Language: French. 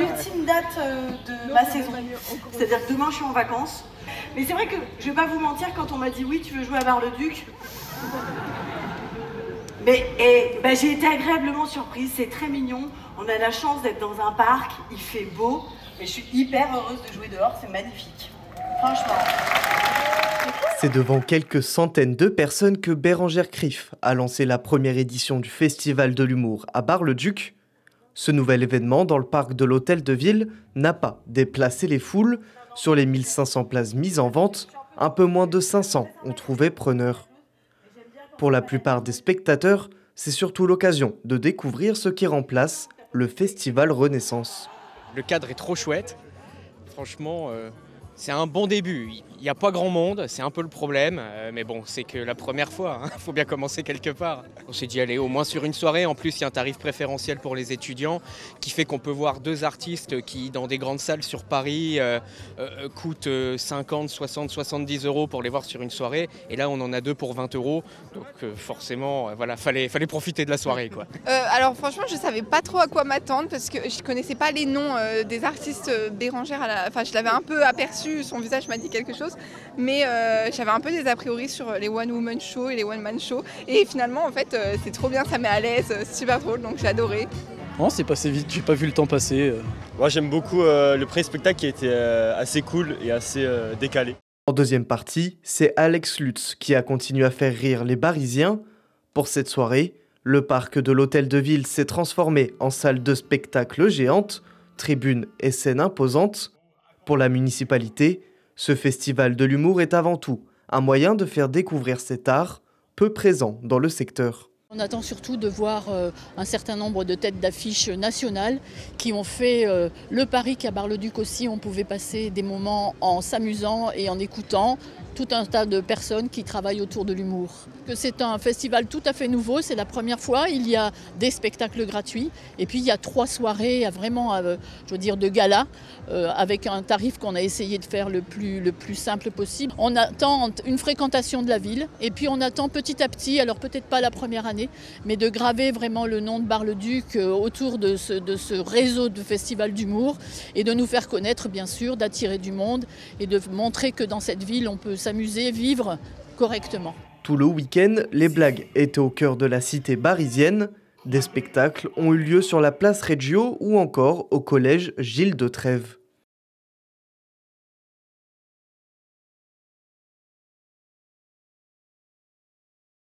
l'ultime date de ma saison. C'est-à-dire que demain, je suis en vacances. Mais c'est vrai que, je vais pas vous mentir, quand on m'a dit oui, tu veux jouer à Bar-le-Duc, mais j'ai été agréablement surprise, c'est très mignon. On a la chance d'être dans un parc, il fait beau, et je suis hyper heureuse de jouer dehors, c'est magnifique. Franchement. C'est devant quelques centaines de personnes que Bérengère Krief a lancé la première édition du Festival de l'humour à Bar-le-Duc. Ce nouvel événement dans le parc de l'Hôtel de Ville n'a pas déplacé les foules. Sur les 1500 places mises en vente, un peu moins de 500 ont trouvé preneur. Pour la plupart des spectateurs, c'est surtout l'occasion de découvrir ce qui remplace le Festival Renaissance. Le cadre est trop chouette. Franchement, c'est un bon début. Il n'y a pas grand monde, c'est un peu le problème. Mais bon, c'est que la première fois, il faut bien commencer quelque part. On s'est dit aller au moins sur une soirée. En plus, il y a un tarif préférentiel pour les étudiants qui fait qu'on peut voir 2 artistes qui, dans des grandes salles sur Paris, coûtent 50, 60, 70 € pour les voir sur une soirée. Et là, on en a 2 pour 20 €. Donc forcément, voilà, fallait profiter de la soirée, quoi. Alors franchement, je savais pas trop à quoi m'attendre parce que je connaissais pas les noms des artistes Bérengère. Enfin, je l'avais un peu aperçu, son visage m'a dit quelque chose. Mais j'avais un peu des a priori sur les one woman show et les one man show. Et finalement, en fait, c'est trop bien, ça met à l'aise, c'est super drôle, donc j'ai adoré. Non, c'est passé vite, j'ai pas vu le temps passer. Moi, j'aime beaucoup le premier spectacle qui a été assez cool et assez décalé. En deuxième partie, c'est Alex Lutz qui a continué à faire rire les Parisiens. Pour cette soirée, le parc de l'Hôtel de Ville s'est transformé en salle de spectacle géante, tribunes et scènes imposantes. Pour la municipalité, ce festival de l'humour est avant tout un moyen de faire découvrir cet art peu présent dans le secteur. On attend surtout de voir un certain nombre de têtes d'affiche nationales qui ont fait le pari qu'à Bar-le-Duc aussi on pouvait passer des moments en s'amusant et en écoutant tout un tas de personnes qui travaillent autour de l'humour. C'est un festival tout à fait nouveau, c'est la première fois, il y a des spectacles gratuits et puis il y a 3 soirées vraiment, je veux dire, de gala avec un tarif qu'on a essayé de faire le plus simple possible. On attend une fréquentation de la ville et puis on attend petit à petit, alors peut-être pas la première année, mais de graver vraiment le nom de Bar-le-Duc autour de ce réseau de festivals d'humour et de nous faire connaître bien sûr, d'attirer du monde et de montrer que dans cette ville on peut s'amuser, vivre correctement. Tout le week-end, les blagues étaient au cœur de la cité parisienne. Des spectacles ont eu lieu sur la place Reggio ou encore au collège Gilles de Trèves.